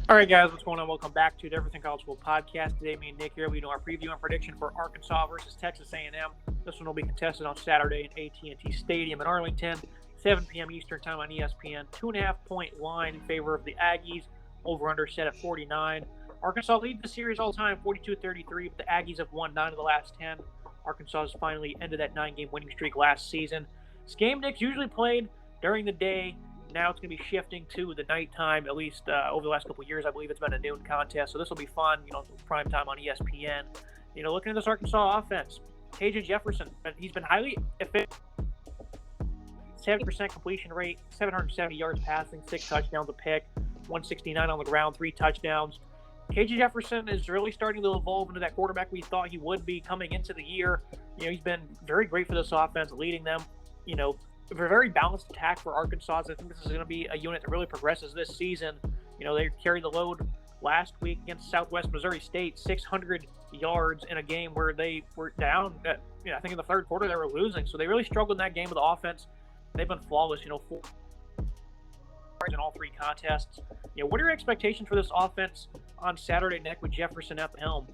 All right, guys, what's going on? Welcome back to the Everything College Football Podcast. Today, me and Nick here, we do our preview and prediction for Arkansas versus Texas A&M. This one will be contested on Saturday in AT&T Stadium in Arlington, 7 p.m. Eastern Time on ESPN. 2.5-point line in favor of the Aggies. Over/under set at 49. Arkansas leads the series all the time, 42-33, but the Aggies have won 9 of the last 10. Arkansas has finally ended that 9-game winning streak last season. This game, Nick's usually played during the day. Now it's going to be shifting to the nighttime, at least over the last couple of years. I believe it's been a noon contest, so this will be fun, prime time on ESPN. Looking at this Arkansas offense, KJ Jefferson, he's been highly efficient. 70% completion rate, 770 yards passing, 6 touchdowns a pick, 169 on the ground, 3 touchdowns. KJ Jefferson is really starting to evolve into that quarterback we thought he would be coming into the year. He's been very great for this offense, leading them, a very balanced attack for Arkansas. I think this is going to be a unit that really progresses this season. They carried the load last week against Southwest Missouri State, 600 yards in a game where they were down. I think in the third quarter they were losing. So they really struggled in that game with the offense. They've been flawless, 4 in all 3 contests. What are your expectations for this offense on Saturday night with Jefferson at the helm?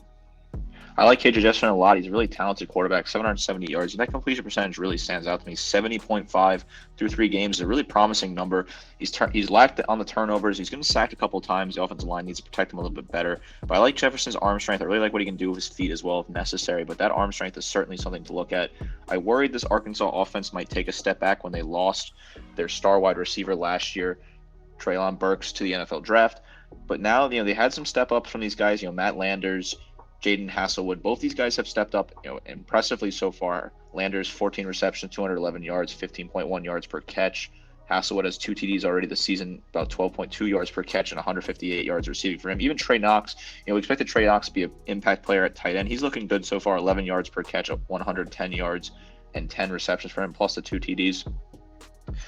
I like KJ Jefferson a lot. He's a really talented quarterback, 770 yards. And that completion percentage really stands out to me. 70.5 through 3 games is a really promising number. He's lacked on the turnovers. He's going to sack a couple of times. The offensive line needs to protect him a little bit better. But I like Jefferson's arm strength. I really like what he can do with his feet as well if necessary. But that arm strength is certainly something to look at. I worried this Arkansas offense might take a step back when they lost their star wide receiver last year, Treylon Burks, to the NFL draft. But now, they had some step-ups from these guys, Matt Landers, Jaden Hasselwood. Both these guys have stepped up, impressively so far. Landers, 14 receptions, 211 yards, 15.1 yards per catch. Hasselwood has 2 TDs already this season, about 12.2 yards per catch and 158 yards receiving for him. Even Trey Knox, we expected Trey Knox to be an impact player at tight end. He's looking good so far, 11 yards per catch, 110 yards and 10 receptions for him, plus the 2 TDs.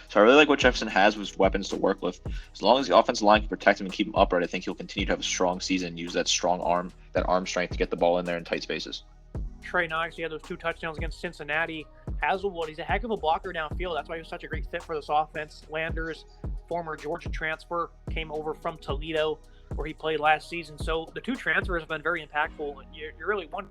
So I really like what Jefferson has with weapons to work with. As long as the offensive line can protect him and keep him upright, I think he'll continue to have a strong season and use that strong arm, that arm strength to get the ball in there in tight spaces. Trey Knox, he had those 2 touchdowns against Cincinnati. Hazelwood, he's a heck of a blocker downfield. That's why he was such a great fit for this offense. Landers, former Georgia transfer, came over from Toledo where he played last season. So the 2 transfers have been very impactful. And you're really one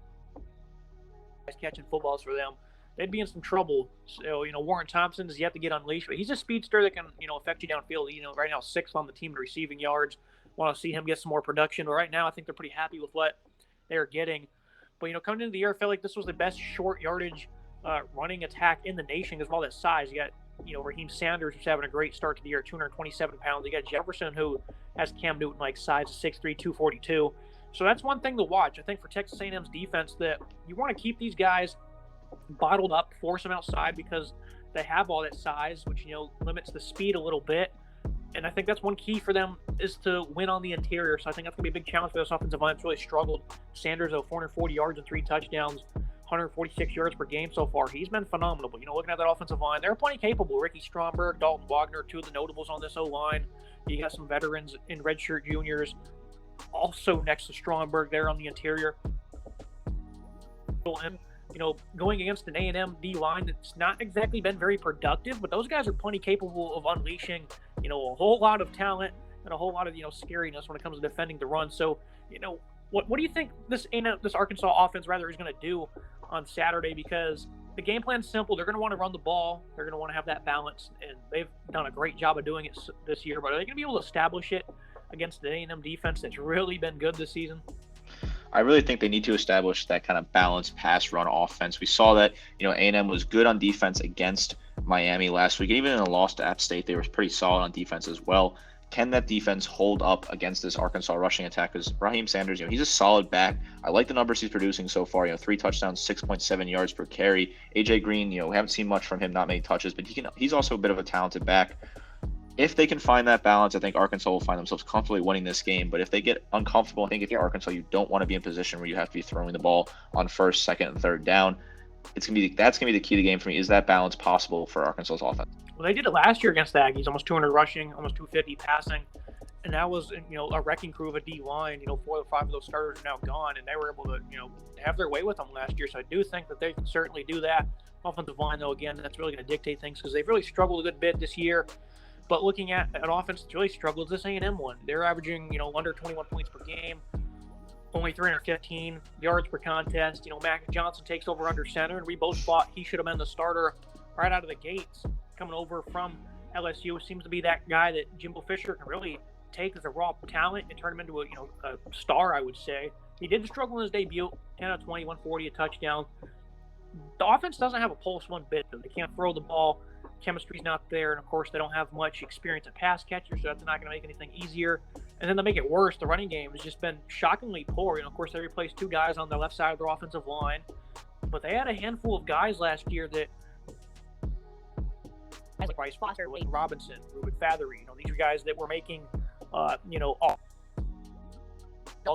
catching footballs for them. They'd be in some trouble. So, Warren Thompson is yet to get unleashed, but he's a speedster that can, affect you downfield. Right now, 6th on the team in receiving yards. Want to see him get some more production. But right now, I think they're pretty happy with what they're getting. But, coming into the year, I felt like this was the best short yardage running attack in the nation because of all that size. You got, Raheem Sanders, who's having a great start to the year, 227 pounds. You got Jefferson, who has Cam Newton-like size, 6'3", 242. So that's one thing to watch. I think for Texas A&M's defense that you want to keep these guys bottled up, force them outside because they have all that size, which limits the speed a little bit. And I think that's one key for them is to win on the interior. So I think that's gonna be a big challenge for this offensive line. It's really struggled. Sanders, 440 yards and 3 touchdowns, 146 yards per game so far. He's been phenomenal. But looking at that offensive line, they're plenty capable. Ricky Stromberg, Dalton Wagner, 2 of the notables on this O line. You got some veterans in redshirt juniors, also next to Stromberg there on the interior. And going against an A&M D-line that's not exactly been very productive, but those guys are plenty capable of unleashing, a whole lot of talent and a whole lot of, scariness when it comes to defending the run. So, what do you think this Arkansas offense, is going to do on Saturday? Because the game plan's simple. They're going to want to run the ball. They're going to want to have that balance, and they've done a great job of doing it this year. But are they going to be able to establish it against the A&M defense that's really been good this season? I really think they need to establish that kind of balanced pass run offense. We saw that, A&M was good on defense against Miami last week. Even in a loss to App State, they were pretty solid on defense as well. Can that defense hold up against this Arkansas rushing attack? Because Raheem Sanders, he's a solid back. I like the numbers he's producing so far. 3 touchdowns, 6.7 yards per carry. AJ Green, we haven't seen much from him, not many touches, but he's also a bit of a talented back. If they can find that balance, I think Arkansas will find themselves comfortably winning this game. But if they get uncomfortable, I think if you're Arkansas, you don't want to be in a position where you have to be throwing the ball on 1st, 2nd, and 3rd down. That's gonna be the key to the game for me. Is that balance possible for Arkansas's offense? Well, they did it last year against the Aggies, almost 200 rushing, almost 250 passing, and that was a wrecking crew of a D line. 4 or 5 of those starters are now gone, and they were able to have their way with them last year. So I do think that they can certainly do that. Offensive line, though, again, that's really going to dictate things because they've really struggled a good bit this year. But looking at an offense that's really struggled, this A&M one. They're averaging, under 21 points per game, only 315 yards per contest. Mac Johnson takes over under center, and we both thought he should have been the starter right out of the gates. Coming over from LSU, seems to be that guy that Jimbo Fisher can really take as a raw talent and turn him into a star, I would say. He did struggle in his debut, 10 out of 20, 140, a touchdown. The offense doesn't have a pulse one bit. They can't throw the ball. Chemistry's not there, and of course they don't have much experience at pass catchers, so that's not going to make anything easier. And then to make it worse, the running game has just been shockingly poor. Of course they replaced 2 guys on the left side of their offensive line, but they had a handful of guys last year that, like Bryce Foster, Wayne Robinson, Ruben Fathery, these are guys that were making, all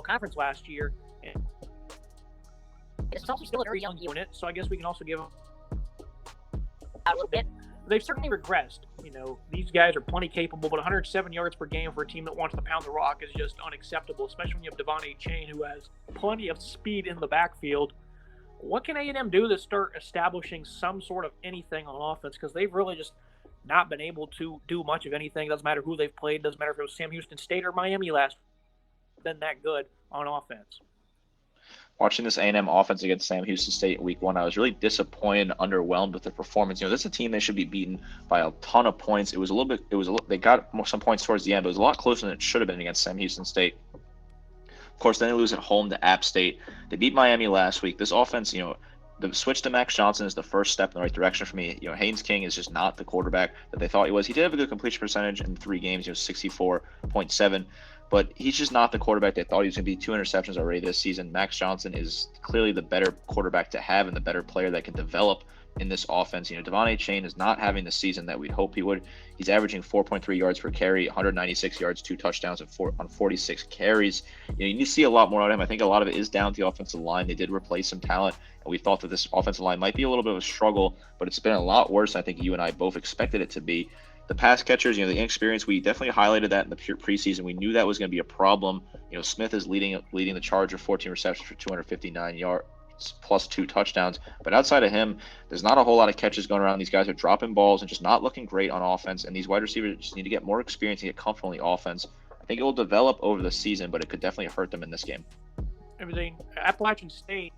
conference last year. And it's also still a very young unit, so I guess we can also give them a little bit. They've certainly regressed. These guys are plenty capable, but 107 yards per game for a team that wants to pound the rock is just unacceptable, especially when you have Devon Chain, who has plenty of speed in the backfield. What can A&M do to start establishing some sort of anything on offense? Because they've really just not been able to do much of anything. Doesn't matter who they've played. Doesn't matter if it was Sam Houston State or Miami last. Been that good on offense. Watching this A&M offense against Sam Houston State in week 1, I was really disappointed and underwhelmed with their performance. This is a team they should be beaten by a ton of points. They got some points towards the end, but it was a lot closer than it should have been against Sam Houston State. Of course, then they lose at home to App State. They beat Miami last week. This offense, the switch to Max Johnson is the first step in the right direction for me. Haynes King is just not the quarterback that they thought he was. He did have a good completion percentage in 3 games, 64.7. But he's just not the quarterback they thought he was going to be. 2 interceptions already this season. Max Johnson is clearly the better quarterback to have and the better player that can develop in this offense. Devon Chain is not having the season that we'd hope he would. He's averaging 4.3 yards per carry, 196 yards, 2 touchdowns on 46 carries. You need to see a lot more out of him. I think a lot of it is down to the offensive line. They did replace some talent, and we thought that this offensive line might be a little bit of a struggle, but it's been a lot worse than I think you and I both expected it to be. The pass catchers, the inexperience, we definitely highlighted that in the preseason. We knew that was going to be a problem. Smith is leading the charge with 14 receptions for 259 yards plus 2 touchdowns. But outside of him, there's not a whole lot of catches going around. These guys are dropping balls and just not looking great on offense. And these wide receivers just need to get more experience and get comfortable in the offense. I think it will develop over the season, but it could definitely hurt them in this game. Appalachian State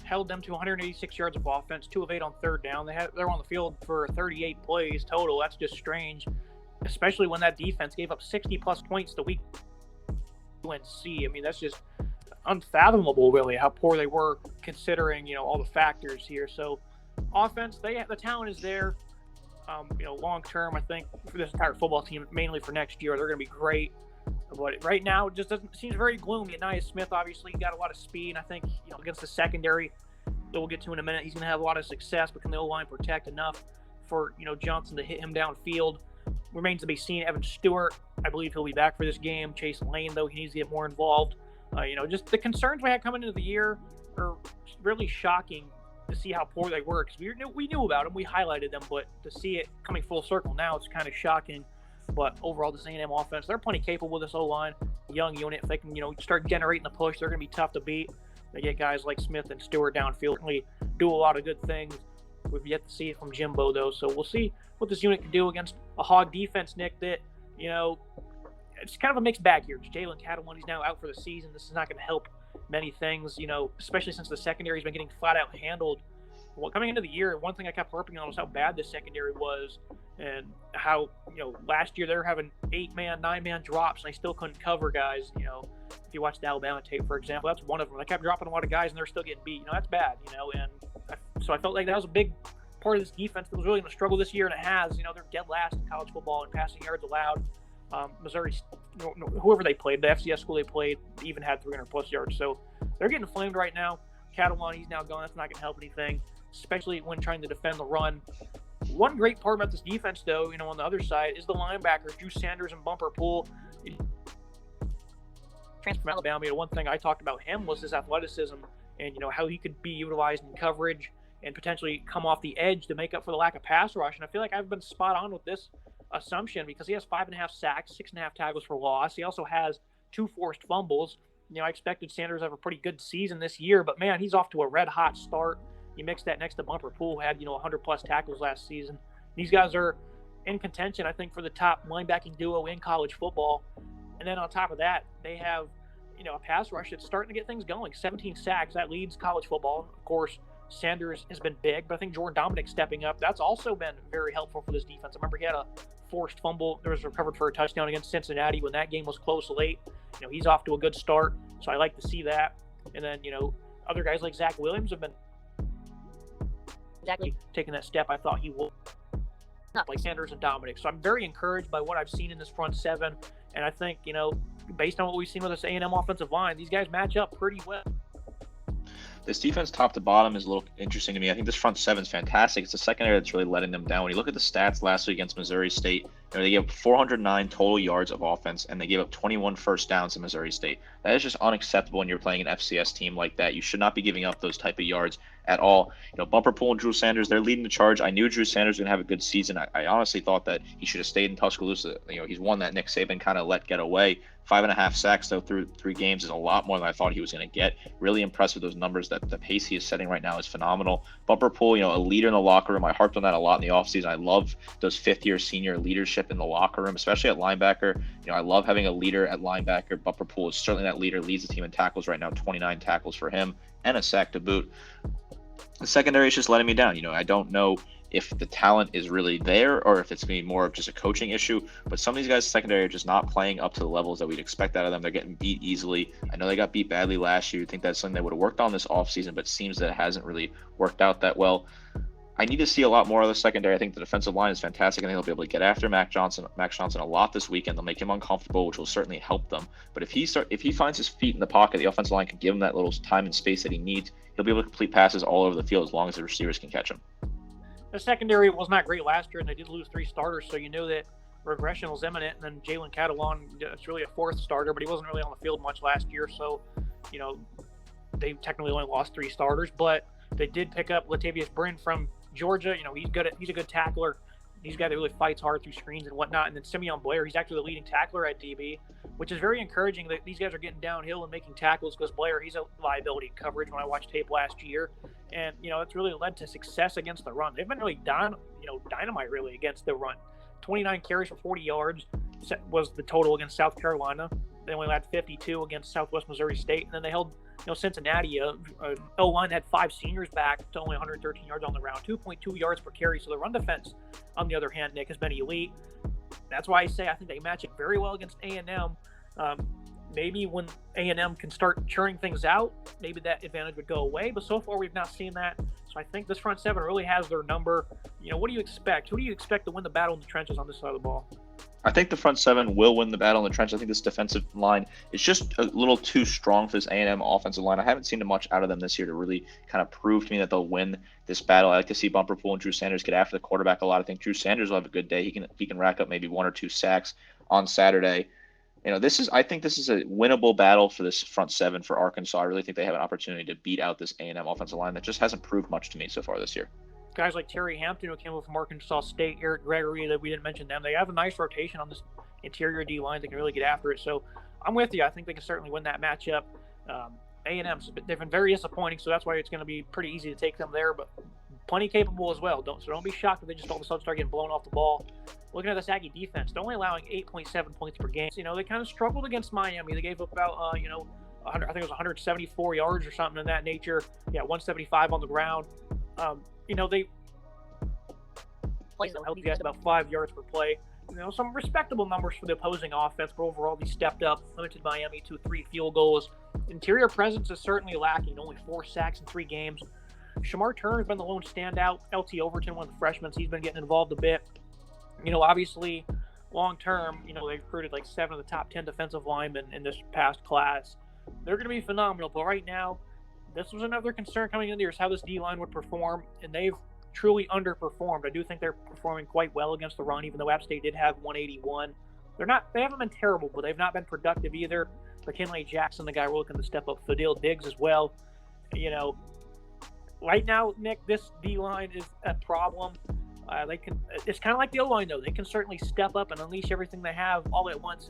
held them to 186 yards of offense, 2 of 8 on third down. They're on the field for 38 plays total. That's just strange, especially when that defense gave up 60-plus points the week UNC. That's just unfathomable, really, how poor they were considering, all the factors here. So offense, the talent is there. Long term, I think for this entire football team, mainly for next year, they're going to be great. But right now, it just seems very gloomy. Anais Smith, obviously, got a lot of speed. I think, against the secondary that we'll get to in a minute, he's going to have a lot of success, but can the O-line protect enough for, Johnson to hit him downfield? Remains to be seen. Evan Stewart, I believe he'll be back for this game. Chase Lane, though, he needs to get more involved. Just the concerns we had coming into the year are really shocking to see how poor they were, because we knew about them, we highlighted them, but to see it coming full circle now, it's kind of shocking. But overall, this A&M offense, they're plenty capable, this O-line, young unit. If they can, start generating the push, they're going to be tough to beat. They get guys like Smith and Stewart downfield, certainly do a lot of good things. We've yet to see it from Jimbo, though, so we'll see what this unit can do against a hog defense, Nick, that, it's kind of a mixed bag here. Jalen Catalon, he's now out for the season. This is not going to help many things, especially since the secondary's been getting flat out handled. Well, coming into the year, one thing I kept harping on was how bad this secondary was, and how, last year they were having 8-man, 9-man drops, and they still couldn't cover guys. If you watch the Alabama tape, for example, that's one of them. They kept dropping a lot of guys, and they're still getting beat. That's bad, so I felt like that was a big part of this defense that was really going to struggle this year, and it has. They're dead last in college football in passing yards allowed. Missouri, whoever they played, the FCS school they played, even had 300-plus yards. So they're getting flamed right now. Catalan, he's now gone. That's not going to help anything, especially when trying to defend the run. One great part about this defense, though, on the other side, is the linebackers, Drew Sanders and Bumper Pool. Transfer from Alabama, one thing I talked about him was his athleticism and, how he could be utilized in coverage and potentially come off the edge to make up for the lack of pass rush. And I feel like I've been spot on with this assumption because he has 5.5 sacks, 6.5 tackles for loss. He also has 2 forced fumbles. I expected Sanders to have a pretty good season this year, but man, he's off to a red hot start. You mix that next to Bumper Pool, who had 100-plus tackles last season. These guys are in contention, I think, for the top linebacking duo in college football. And then on top of that, they have, a pass rush that's starting to get things going. 17 sacks, that leads college football. Of course, Sanders has been big, but I think Jordan Dominic stepping up, that's also been very helpful for this defense. I remember he had a forced fumble. There was recovered for a touchdown against Cincinnati when that game was close late. He's off to a good start, so I like to see that. And then, other guys like Zach Williams have been exactly taking that step I thought he would, like Sanders and Dominic. So I'm very encouraged by what I've seen in this front seven. And I think, based on what we've seen with this A&M offensive line, these guys match up pretty well. This defense top to bottom is a little interesting to me. I think this front seven is fantastic. It's the secondary that's really letting them down. When you look at the stats last week against Missouri State, they gave up 409 total yards of offense, and they gave up 21 first downs to Missouri State. That is just unacceptable when you're playing an FCS team like that. You should not be giving up those type of yards at all. Bumper Pool and Drew Sanders, they're leading the charge. I knew Drew Sanders was going to have a good season. I honestly thought that he should have stayed in Tuscaloosa. He's one that Nick Saban kind of let get away. 5.5 sacks, though, through 3 games is a lot more than I thought he was going to get. Really impressed with those numbers. That the pace he is setting right now is phenomenal. Bumper Pool, a leader in the locker room. I harped on that a lot in the offseason. I love those fifth-year senior leadership in the locker room, especially at linebacker. I love having a leader at linebacker. Bumper Pool is certainly that leader, leads the team in tackles right now, 29 tackles for him, and a sack to boot. The secondary is just letting me down. I don't know if the talent is really there or if it's going to be more of just a coaching issue. But some of these guys secondary are just not playing up to the levels that we'd expect out of them. They're getting beat easily. I know they got beat badly last year. You'd think that's something they would have worked on this offseason, but it seems that it hasn't really worked out that well. I need to see a lot more of the secondary. I think the defensive line is fantastic. I think they'll be able to get after Max Johnson a lot this weekend. They'll make him uncomfortable, which will certainly help them. But if he finds his feet in the pocket, the offensive line can give him that little time and space that he needs. He'll be able to complete passes all over the field as long as the receivers can catch him. The secondary was not great last year, and they did lose 3 starters, so you know that regression was imminent. And then Jalen Catalon, it's really a 4th starter, but he wasn't really on the field much last year, so they technically only lost 3 starters. But they did pick up Latavius Brin from Georgia. He's a good tackler. He's a guy that really fights hard through screens and whatnot. And then Simeon Blair, he's actually the leading tackler at DB, which is very encouraging that these guys are getting downhill and making tackles, because Blair, he's a liability in coverage when I watched tape last year. And, it's really led to success against the run. They've been really dynamite really against the run. 29 carries for 40 yards was the total against South Carolina. They only had 52 against Southwest Missouri State. And then they held Cincinnati, O-line had 5 seniors back to only 113 yards on the round, 2.2 yards per carry. So the run defense, on the other hand, Nick, has been elite. That's why I say I think they match it very well against A&M. Maybe when A&M can start churning things out, maybe that advantage would go away. But so far, we've not seen that. So I think this front seven really has their number. What do you expect? Who do you expect to win the battle in the trenches on this side of the ball? I think the front seven will win the battle in the trench. I think this defensive line is just a little too strong for this A&M offensive line. I haven't seen much out of them this year to really kind of prove to me that they'll win this battle. I like to see Bumper Pool and Drew Sanders get after the quarterback a lot. I think Drew Sanders will have a good day. He can rack up maybe 1 or 2 sacks on Saturday. I think this is a winnable battle for this front seven for Arkansas. I really think they have an opportunity to beat out this A&M offensive line that just hasn't proved much to me so far this year. Guys like Terry Hampton, who came over from Arkansas State, Eric Gregory, that we didn't mention them. They have a nice rotation on this interior D line. They can really get after it. So I'm with you. I think they can certainly win that matchup. A&M, they've been very disappointing, so that's why it's going to be pretty easy to take them there, but plenty capable as well. Don't be shocked if they just all of a sudden start getting blown off the ball. Looking at this Aggie defense, they're only allowing 8.7 points per game. They kind of struggled against Miami. They gave up about, I think it was 174 yards or something in that nature. Yeah, 175 on the ground. They played you guys about 5 yards per play. Some respectable numbers for the opposing offense, but overall they stepped up, limited Miami to 3 field goals. Interior presence is certainly lacking, only 4 sacks in 3 games. Shamar Turner's been the lone standout. LT Overton, one of the freshmen, he's been getting involved a bit. Obviously, long term, they've recruited like 7 of the top 10 defensive linemen in this past class. They're going to be phenomenal, but right now, this was another concern coming into the year is how this D-line would perform, and they've truly underperformed. I do think they're performing quite well against the run, even though App State did have 181. They haven't been terrible, but they've not been productive either. McKinley Jackson, the guy we're looking to step up, Fadil Diggs as well. Right now, Nick, this D-line is a problem. It's kind of like the O-line, though. They can certainly step up and unleash everything they have all at once,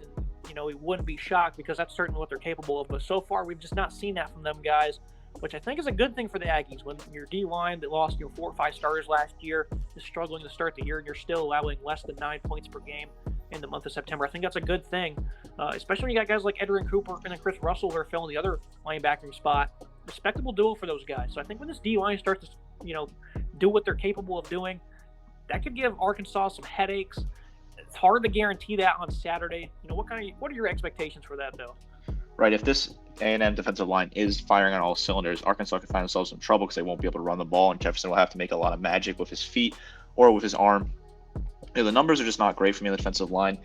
and we wouldn't be shocked because that's certainly what they're capable of. But so far, we've just not seen that from them guys. which I think is a good thing for the Aggies. When your D-line that lost 4 or 5 starters last year is struggling to start the year, and you're still allowing less than 9 points per game in the month of September, I think that's a good thing, especially when you got guys like Edrin Cooper and then Chris Russell who are filling the other linebacking spot. Respectable duo for those guys. So I think when this D-line starts to, do what they're capable of doing, that could give Arkansas some headaches. It's hard to guarantee that on Saturday. What are your expectations for that, though? Right, if this A&M defensive line is firing on all cylinders, Arkansas could find themselves in trouble because they won't be able to run the ball, and Jefferson will have to make a lot of magic with his feet or with his arm. The numbers are just not great for me on the defensive line.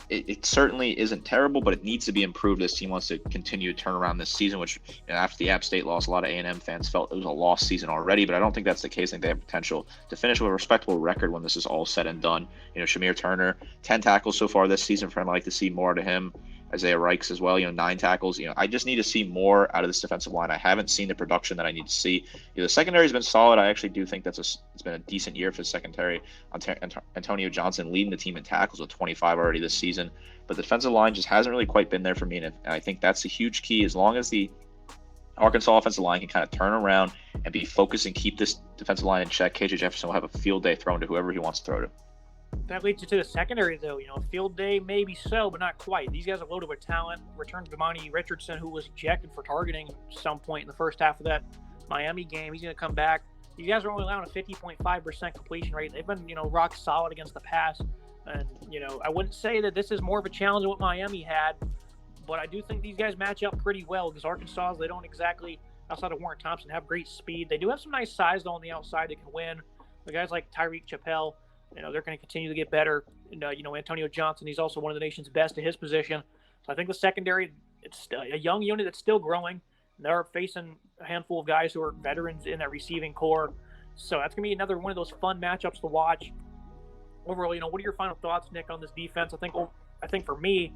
It certainly isn't terrible, but it needs to be improved. This team wants to continue to turn around this season, which after the App State loss, a lot of A&M fans felt it was a lost season already, but I don't think that's the case. I think they have potential to finish with a respectable record when this is all said and done. Shamir Turner, 10 tackles so far this season. I'd like to see more to him. Isaiah Reichs as well, 9 tackles. I just need to see more out of this defensive line. I haven't seen the production that I need to see. The secondary has been solid. I actually do think it's been a decent year for the secondary. Antonio Johnson leading the team in tackles with 25 already this season. But the defensive line just hasn't really quite been there for me. And I think that's a huge key. As long as the Arkansas offensive line can kind of turn around and be focused and keep this defensive line in check, KJ Jefferson will have a field day thrown to whoever he wants to throw to. That leads you to the secondary, though. Field day maybe so, but not quite. These guys are loaded with talent. Returns Damani Richardson, who was ejected for targeting some point in the first half of that Miami game. He's going to come back. These guys are only allowing a 50.5% completion rate. They've been, rock solid against the pass. And, I wouldn't say that this is more of a challenge than what Miami had, but I do think these guys match up pretty well because Arkansas, they don't exactly, outside of Warren Thompson, have great speed. They do have some nice size, though, on the outside that can win. The guys like Tyreek Chappelle, they're going to continue to get better. And, Antonio Johnson, he's also one of the nation's best at his position. So I think the secondary, it's still a young unit that's still growing. They're facing a handful of guys who are veterans in that receiving core. So that's going to be another one of those fun matchups to watch. Overall, what are your final thoughts, Nick, on this defense? I think for me,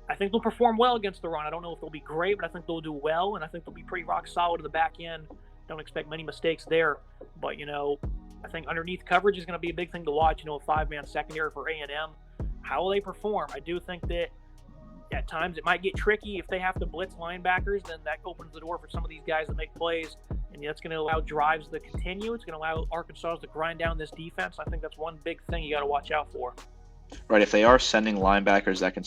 I think they'll perform well against the run. I don't know if they'll be great, but I think they'll do well, and I think they'll be pretty rock solid to the back end. Don't expect many mistakes there. But, I think underneath coverage is going to be a big thing to watch. A 5-man secondary for A&M. How will they perform? I do think that at times it might get tricky if they have to blitz linebackers. Then that opens the door for some of these guys to make plays, and that's going to allow drives to continue. It's going to allow Arkansas to grind down this defense. I think that's one big thing you got to watch out for. Right, if they are sending linebackers that can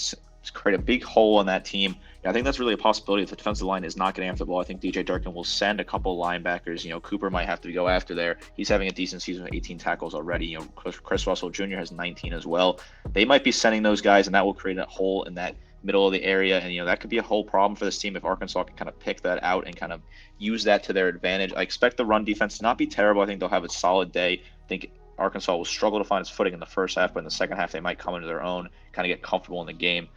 create a big hole on that team, I think that's really a possibility. If the defensive line is not getting after the ball, I think DJ Durkin will send a couple linebackers. Cooper might have to go after there. He's having a decent season with 18 tackles already. Chris Russell Jr. has 19 as well. They might be sending those guys, and that will create a hole in that middle of the area. And, that could be a whole problem for this team if Arkansas can kind of pick that out and kind of use that to their advantage. I expect the run defense to not be terrible. I think they'll have a solid day. I think Arkansas will struggle to find its footing in the first half, but in the second half, they might come into their own, kind of get comfortable in the game.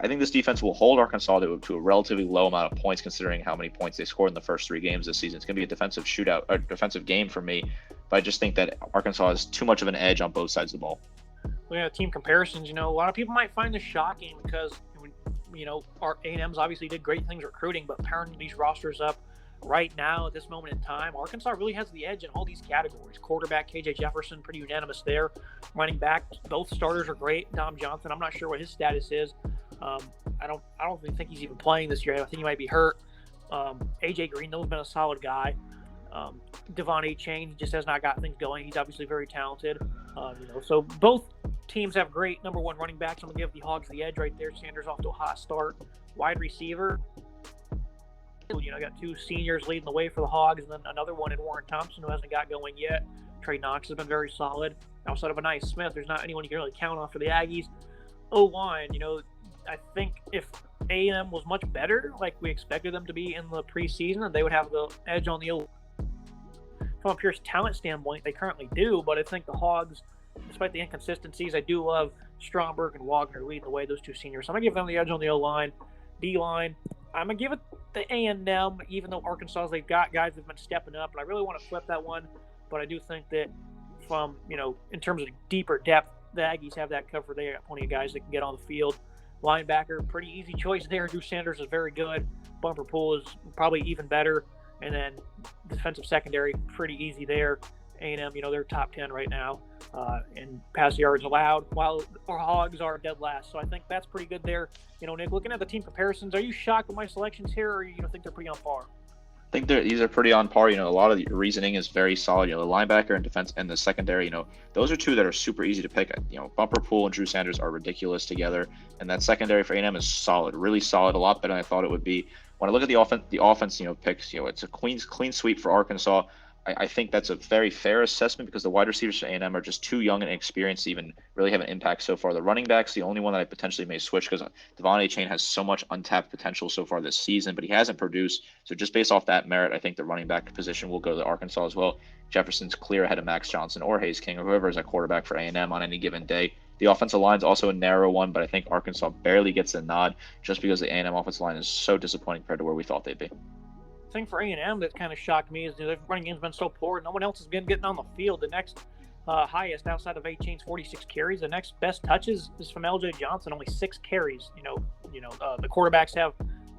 I think this defense will hold Arkansas to a relatively low amount of points, considering how many points they scored in the first 3 games this season. It's going to be a defensive shootout, a defensive game for me, but I just think that Arkansas has too much of an edge on both sides of the ball. Well, team comparisons, a lot of people might find this shocking because, our A&M's obviously did great things recruiting, but pairing these rosters up right now at this moment in time, Arkansas really has the edge in all these categories. Quarterback, KJ Jefferson, pretty unanimous there. Running back, both starters are great. Dom Johnson, I'm not sure what his status is. I don't really think he's even playing this year. I think he might be hurt. AJ Green, though, has been a solid guy. Devon A-Chain just has not got things going. He's obviously very talented. So both teams have great number one running backs. I'm going to give the Hogs the edge right there. Sanders off to a hot start. Wide receiver, got 2 seniors leading the way for the Hogs, and then another one in Warren Thompson who hasn't got going yet. Trey Knox has been very solid. Outside of Anais Smith, there's not anyone you can really count on for the Aggies. O-line, I think if A&M was much better, like we expected them to be in the preseason, they would have the edge on the O. From a pure talent standpoint, they currently do, but I think the Hogs, despite the inconsistencies, I do love Stromberg and Wagner leading the way, those 2 seniors. So I'm going to give them the edge on the O-line. D-line, I'm going to give it to A&M, even though Arkansas, they've got guys that have been stepping up, and I really want to flip that one, but I do think that from, in terms of deeper depth, the Aggies have that covered. They got plenty of guys that can get on the field. Linebacker, pretty easy choice there. Drew Sanders is very good. Bumper Pool is probably even better. And then defensive secondary, pretty easy there. A&M, they're top 10 right now in pass yards allowed, while our Hogs are dead last. So I think that's pretty good there. Nick, looking at the team comparisons, are you shocked with my selections here, or you think they're pretty on par? think these are pretty on par. A lot of the reasoning is very solid. The linebacker and defense and the secondary, those are two that are super easy to pick. Bumper Pool and Drew Sanders are ridiculous together, and that secondary for A&M is solid, really solid, a lot better than I thought it would be. When I look at the offense, picks, it's a clean sweep for Arkansas. I think that's a very fair assessment because the wide receivers for A&M are just too young and inexperienced to even really have an impact so far. The running back's the only one that I potentially may switch because Devon Achane has so much untapped potential so far this season, but he hasn't produced. So just based off that merit, I think the running back position will go to Arkansas as well. Jefferson's clear ahead of Max Johnson or Hayes King or whoever is at quarterback for A&M on any given day. The offensive line is also a narrow one, but I think Arkansas barely gets a nod just because the A&M offensive line is so disappointing compared to where we thought they'd be. Thing for A&M that kind of shocked me is their running game's been so poor. No one else has been getting on the field. The next highest outside of Achane's 46 carries. The next best touches is from LJ Johnson, only 6 carries. The quarterbacks have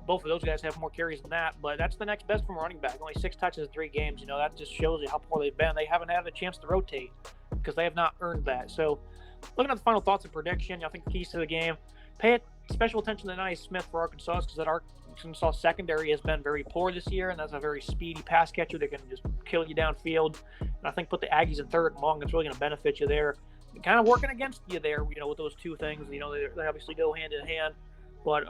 both of those guys have more carries than that, but that's the next best from a running back. Only 6 touches in 3 games. That just shows you how poor they've been. They haven't had a chance to rotate because they have not earned that. So, looking at the final thoughts and prediction, I think the keys to the game: pay special attention to Nice Smith for Arkansas because that Arkansas secondary has been very poor this year, and that's a very speedy pass catcher that can just kill you downfield. And I think put the Aggies in third and long. It's really going to benefit you there. And kind of working against you there, with those two things. They obviously go hand in hand, but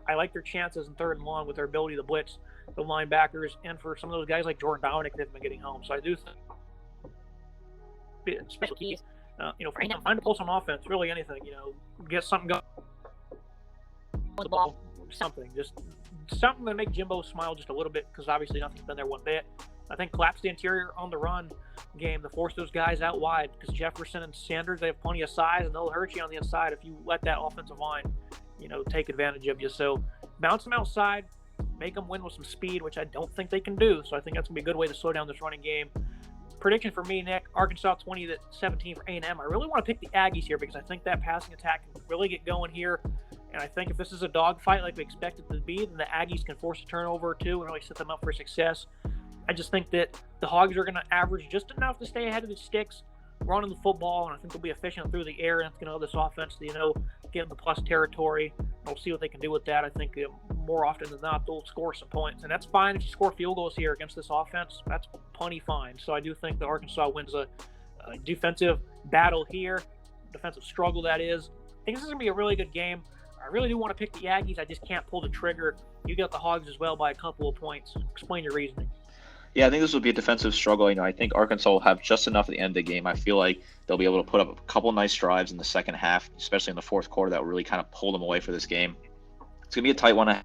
I like their chances in third and long with their ability to blitz the linebackers and for some of those guys like Jordan Dominic that have been getting home. So I do think special keys. For A&M, find a pulse on offense. Really anything. Get something going. The ball, something to make Jimbo smile just a little bit because obviously nothing's been there one bit. I think collapse the interior on the run game to force those guys out wide because Jefferson and Sanders, they have plenty of size and they'll hurt you on the inside if you let that offensive line take advantage of you. So bounce them outside, make them win with some speed, which I don't think they can do. So I think that's gonna be a good way to slow down this running game. Prediction for me, Nick: Arkansas 20-17 for A&M. I really want to pick the Aggies here because I think that passing attack can really get going here. And I think if this is a dogfight like we expect it to be, then the Aggies can force a turnover or two and really set them up for success. I just think that the Hogs are going to average just enough to stay ahead of the sticks, running the football, and I think they'll be efficient through the air, and it's going to allow this offense to, get in the plus territory. We'll see what they can do with that. I think more often than not, they'll score some points, and that's fine if you score field goals here against this offense. That's plenty fine. So I do think that Arkansas wins a defensive battle here, defensive struggle that is. I think this is going to be a really good game. I really do want to pick the Aggies. I just can't pull the trigger. You got the Hogs as well by a couple of points. Explain your reasoning. Yeah, I think this will be a defensive struggle. I think Arkansas will have just enough at the end of the game. I feel like they'll be able to put up a couple nice drives in the second half, especially in the fourth quarter, that will really kind of pull them away for this game. It's going to be a tight one.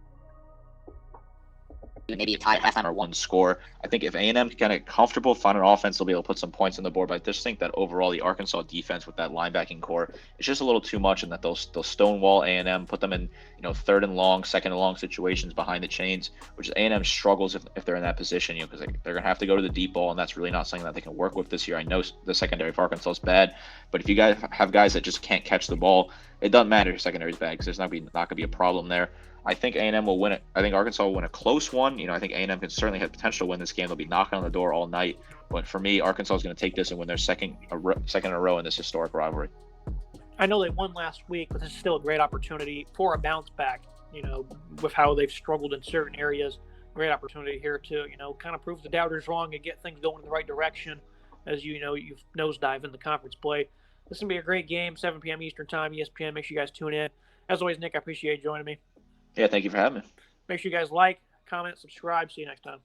Maybe a tie at halftime or one score. I think if A&M can get comfortable, find an offense, they'll be able to put some points on the board. But I just think that overall the Arkansas defense with that linebacking core, it's just a little too much, and that they'll stonewall A&M, put them in third and long, second and long situations behind the chains, which A&M struggles if they're in that position, because they're gonna have to go to the deep ball, and that's really not something that they can work with this year. I know the secondary for Arkansas is bad, but if you guys have guys that just can't catch the ball, it doesn't matter if secondary is bad because there's not gonna be a problem there. I think A&M will win it. I think Arkansas will win a close one. I think A&M can certainly have potential to win this game. They'll be knocking on the door all night. But for me, Arkansas is going to take this and win their second in a row in this historic rivalry. I know they won last week, but this is still a great opportunity for a bounce back, with how they've struggled in certain areas. Great opportunity here to, kind of prove the doubters wrong and get things going in the right direction as you've nosedive in the conference play. This is going to be a great game, 7 p.m. Eastern Time, ESPN. Make sure you guys tune in. As always, Nick, I appreciate you joining me. Yeah, thank you for having me. Make sure you guys like, comment, subscribe. See you next time.